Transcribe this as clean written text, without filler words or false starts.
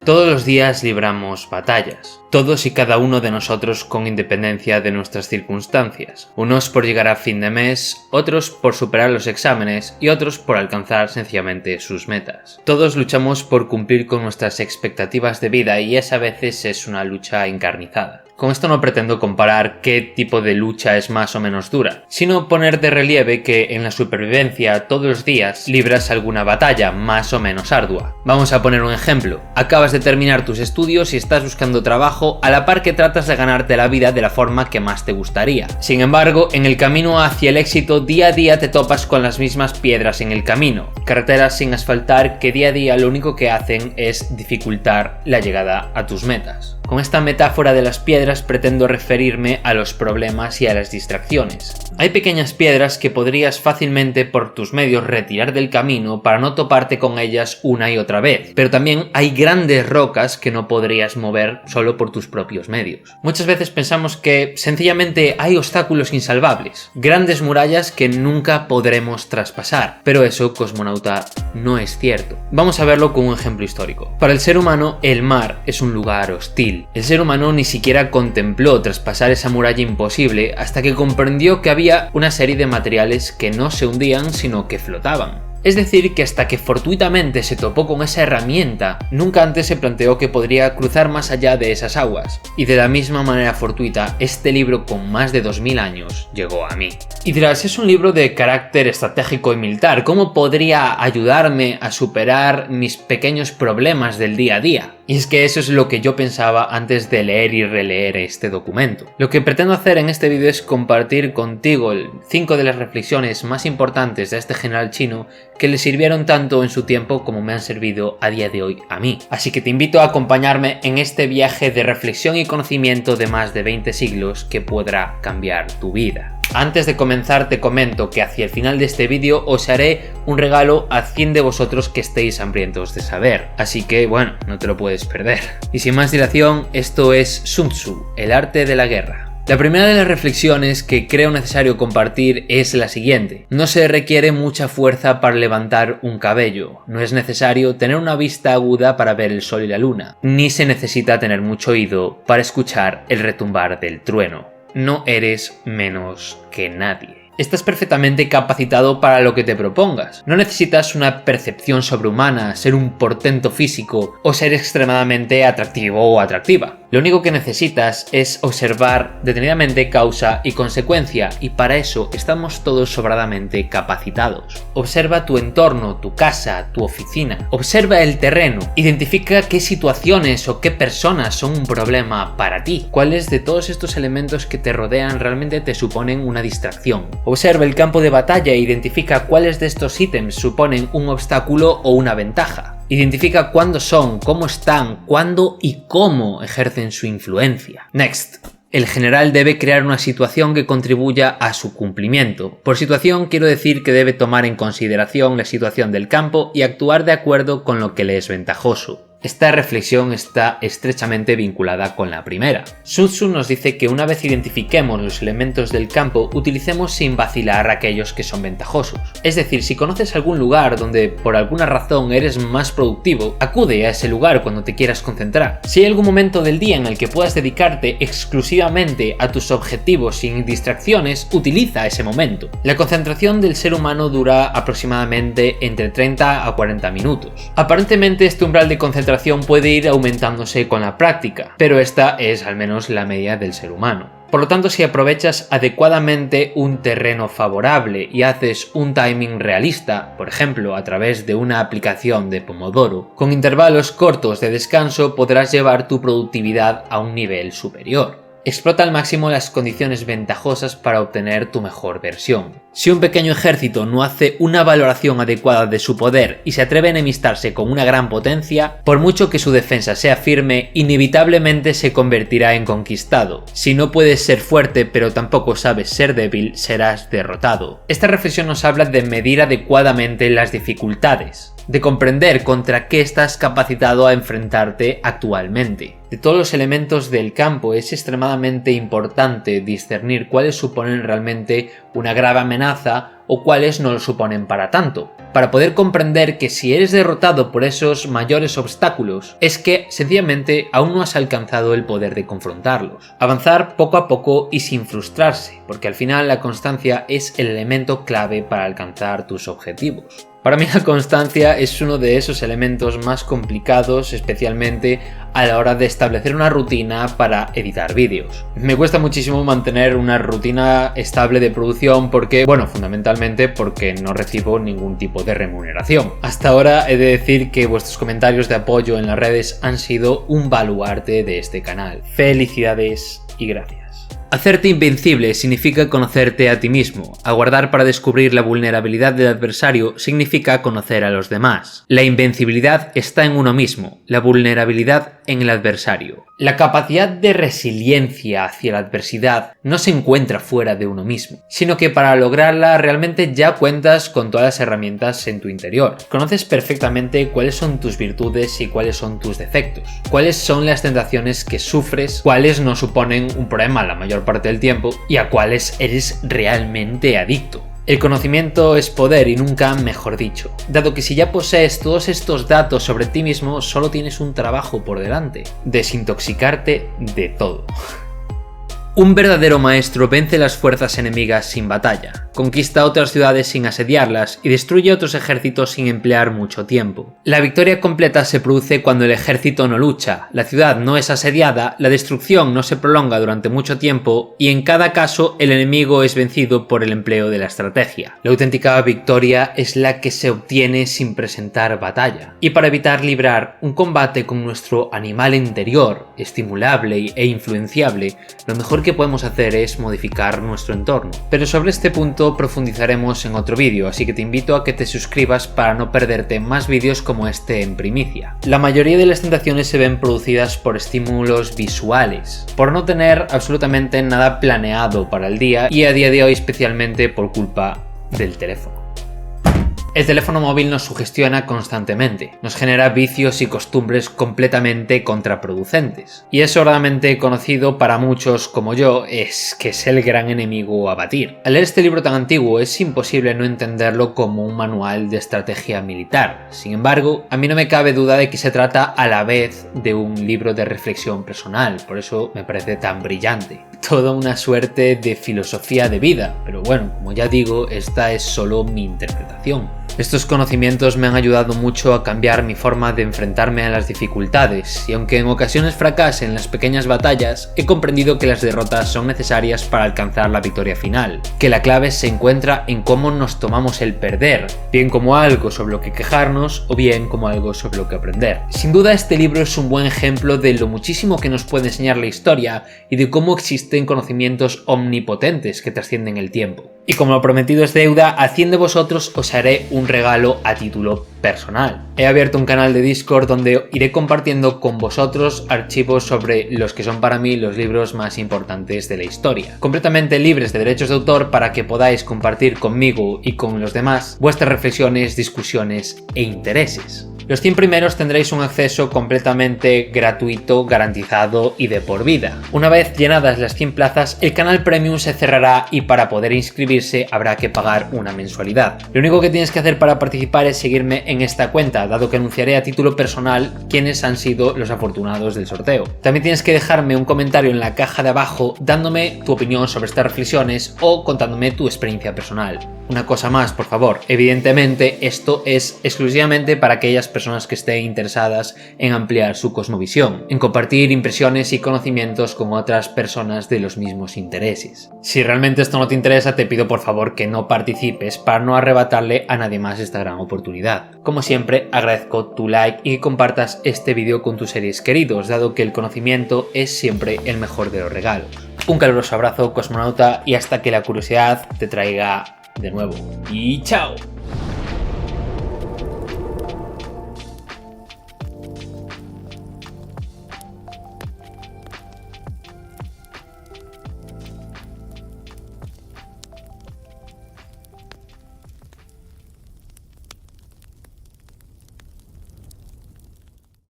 Todos los días libramos batallas, todos y cada uno de nosotros con independencia de nuestras circunstancias, unos por llegar a fin de mes, otros por superar los exámenes y otros por alcanzar sencillamente sus metas. Todos luchamos por cumplir con nuestras expectativas de vida y esa a veces es una lucha encarnizada. Con esto no pretendo comparar qué tipo de lucha es más o menos dura, sino poner de relieve que en la supervivencia todos los días libras alguna batalla más o menos ardua. Vamos a poner un ejemplo. Acabas de terminar tus estudios y estás buscando trabajo a la par que tratas de ganarte la vida de la forma que más te gustaría. Sin embargo, en el camino hacia el éxito día a día te topas con las mismas piedras en el camino, carreteras sin asfaltar que día a día lo único que hacen es dificultar la llegada a tus metas. Con esta metáfora de las piedras pretendo referirme a los problemas y a las distracciones. Hay pequeñas piedras que podrías fácilmente por tus medios retirar del camino para no toparte con ellas una y otra vez, pero también hay grandes rocas que no podrías mover solo por tus propios medios. Muchas veces pensamos que sencillamente hay obstáculos insalvables, grandes murallas que nunca podremos traspasar, pero eso, cosmonauta, no es cierto. Vamos a verlo con un ejemplo histórico. Para el ser humano, el mar es un lugar hostil. El ser humano ni siquiera contempló traspasar esa muralla imposible hasta que comprendió que había una serie de materiales que no se hundían sino que flotaban. Es decir, que hasta que fortuitamente se topó con esa herramienta, nunca antes se planteó que podría cruzar más allá de esas aguas. Y de la misma manera fortuita, este libro con más de 2000 años llegó a mí. Y dirás, es un libro de carácter estratégico y militar, ¿cómo podría ayudarme a superar mis pequeños problemas del día a día? Y es que eso es lo que yo pensaba antes de leer y releer este documento. Lo que pretendo hacer en este vídeo es compartir contigo 5 de las reflexiones más importantes de este general chino que le sirvieron tanto en su tiempo como me han servido a día de hoy a mí. Así que te invito a acompañarme en este viaje de reflexión y conocimiento de más de 20 siglos que podrá cambiar tu vida. Antes de comenzar te comento que hacia el final de este vídeo os haré un regalo a 100 de vosotros que estéis hambrientos de saber, así que bueno, no te lo puedes perder. Y sin más dilación, esto es Sun Tzu, el arte de la guerra. La primera de las reflexiones que creo necesario compartir es la siguiente. No se requiere mucha fuerza para levantar un cabello, no es necesario tener una vista aguda para ver el sol y la luna, ni se necesita tener mucho oído para escuchar el retumbar del trueno. No eres menos que nadie. Estás perfectamente capacitado para lo que te propongas. No necesitas una percepción sobrehumana, ser un portento físico o ser extremadamente atractivo o atractiva. Lo único que necesitas es observar detenidamente causa y consecuencia, y para eso estamos todos sobradamente capacitados. Observa tu entorno, tu casa, tu oficina. Observa el terreno. Identifica qué situaciones o qué personas son un problema para ti. ¿Cuáles de todos estos elementos que te rodean realmente te suponen una distracción? Observa el campo de batalla e identifica cuáles de estos ítems suponen un obstáculo o una ventaja. Identifica cuándo son, cómo están, cuándo y cómo ejercen su influencia. Next. El general debe crear una situación que contribuya a su cumplimiento. Por situación quiero decir que debe tomar en consideración la situación del campo y actuar de acuerdo con lo que le es ventajoso. Esta reflexión está estrechamente vinculada con la primera. Sun Tzu nos dice que una vez identifiquemos los elementos del campo, utilicemos sin vacilar aquellos que son ventajosos. Es decir, si conoces algún lugar donde por alguna razón eres más productivo, acude a ese lugar cuando te quieras concentrar. Si hay algún momento del día en el que puedas dedicarte exclusivamente a tus objetivos sin distracciones, utiliza ese momento. La concentración del ser humano dura aproximadamente entre 30 a 40 minutos. Aparentemente este umbral de concentración puede ir aumentándose con la práctica, pero esta es al menos la media del ser humano. Por lo tanto, si aprovechas adecuadamente un terreno favorable y haces un timing realista, por ejemplo a través de una aplicación de Pomodoro, con intervalos cortos de descanso podrás llevar tu productividad a un nivel superior. Explota al máximo las condiciones ventajosas para obtener tu mejor versión. Si un pequeño ejército no hace una valoración adecuada de su poder y se atreve a enemistarse con una gran potencia, por mucho que su defensa sea firme, inevitablemente se convertirá en conquistado. Si no puedes ser fuerte pero tampoco sabes ser débil, serás derrotado. Esta reflexión nos habla de medir adecuadamente las dificultades. de comprender contra qué estás capacitado a enfrentarte actualmente. De todos los elementos del campo es extremadamente importante discernir cuáles suponen realmente una grave amenaza o cuáles no lo suponen para tanto, para poder comprender que si eres derrotado por esos mayores obstáculos es que sencillamente aún no has alcanzado el poder de confrontarlos. Avanzar poco a poco y sin frustrarse, porque al final la constancia es el elemento clave para alcanzar tus objetivos. Para mí la constancia es uno de esos elementos más complicados, especialmente a la hora de establecer una rutina para editar vídeos. Me cuesta muchísimo mantener una rutina estable de producción porque, bueno, fundamentalmente porque no recibo ningún tipo de remuneración. Hasta ahora he de decir que vuestros comentarios de apoyo en las redes han sido un baluarte de este canal. Felicidades y gracias. Hacerte invencible significa conocerte a ti mismo. Aguardar para descubrir la vulnerabilidad del adversario significa conocer a los demás. La invencibilidad está en uno mismo, la vulnerabilidad en el adversario. La capacidad de resiliencia hacia la adversidad no se encuentra fuera de uno mismo, sino que para lograrla realmente ya cuentas con todas las herramientas en tu interior. Conoces perfectamente cuáles son tus virtudes y cuáles son tus defectos, cuáles son las tentaciones que sufres, cuáles no suponen un problema la mayor parte del tiempo y a cuáles eres realmente adicto. El conocimiento es poder y nunca mejor dicho, dado que si ya posees todos estos datos sobre ti mismo, solo tienes un trabajo por delante: desintoxicarte de todo. Un verdadero maestro vence las fuerzas enemigas sin batalla, conquista otras ciudades sin asediarlas y destruye otros ejércitos sin emplear mucho tiempo. La victoria completa se produce cuando el ejército no lucha, la ciudad no es asediada, la destrucción no se prolonga durante mucho tiempo y en cada caso el enemigo es vencido por el empleo de la estrategia. La auténtica victoria es la que se obtiene sin presentar batalla. Y para evitar librar un combate con nuestro animal interior, estimulable e influenciable, lo mejor que podemos hacer es modificar nuestro entorno. Pero sobre este punto profundizaremos en otro vídeo, así que te invito a que te suscribas para no perderte más vídeos como este en primicia. La mayoría de las tentaciones se ven producidas por estímulos visuales, por no tener absolutamente nada planeado para el día y a día de hoy especialmente por culpa del teléfono. El teléfono móvil nos sugestiona constantemente, nos genera vicios y costumbres completamente contraproducentes. Y es sobradamente conocido para muchos como yo, es que es el gran enemigo a batir. Al leer este libro tan antiguo es imposible no entenderlo como un manual de estrategia militar. Sin embargo, a mí no me cabe duda de que se trata a la vez de un libro de reflexión personal, por eso me parece tan brillante. Toda una suerte de filosofía de vida, pero bueno, como ya digo, esta es solo mi interpretación. Estos conocimientos me han ayudado mucho a cambiar mi forma de enfrentarme a las dificultades, y aunque en ocasiones fracase en las pequeñas batallas, he comprendido que las derrotas son necesarias para alcanzar la victoria final, que la clave se encuentra en cómo nos tomamos el perder, bien como algo sobre lo que quejarnos o bien como algo sobre lo que aprender. Sin duda este libro es un buen ejemplo de lo muchísimo que nos puede enseñar la historia y de cómo existen conocimientos omnipotentes que trascienden el tiempo. Y como lo prometido es deuda, a 100 de vosotros os haré un regalo a título personal. He abierto un canal de Discord donde iré compartiendo con vosotros archivos sobre los que son para mí los libros más importantes de la historia, completamente libres de derechos de autor para que podáis compartir conmigo y con los demás vuestras reflexiones, discusiones e intereses. Los 100 primeros tendréis un acceso completamente gratuito, garantizado y de por vida. Una vez llenadas las 100 plazas, el canal Premium se cerrará y para poder inscribirse habrá que pagar una mensualidad. Lo único que tienes que hacer para participar es seguirme en esta cuenta, dado que anunciaré a título personal quiénes han sido los afortunados del sorteo. También tienes que dejarme un comentario en la caja de abajo dándome tu opinión sobre estas reflexiones o contándome tu experiencia personal. Una cosa más, por favor, evidentemente esto es exclusivamente para aquellas personas que estén interesadas en ampliar su cosmovisión, en compartir impresiones y conocimientos con otras personas de los mismos intereses. Si realmente esto no te interesa, te pido por favor que no participes para no arrebatarle a nadie más esta gran oportunidad. Como siempre, agradezco tu like y que compartas este vídeo con tus seres queridos, dado que el conocimiento es siempre el mejor de los regalos. Un caluroso abrazo, cosmonauta, y hasta que la curiosidad te traiga de nuevo. Y chao.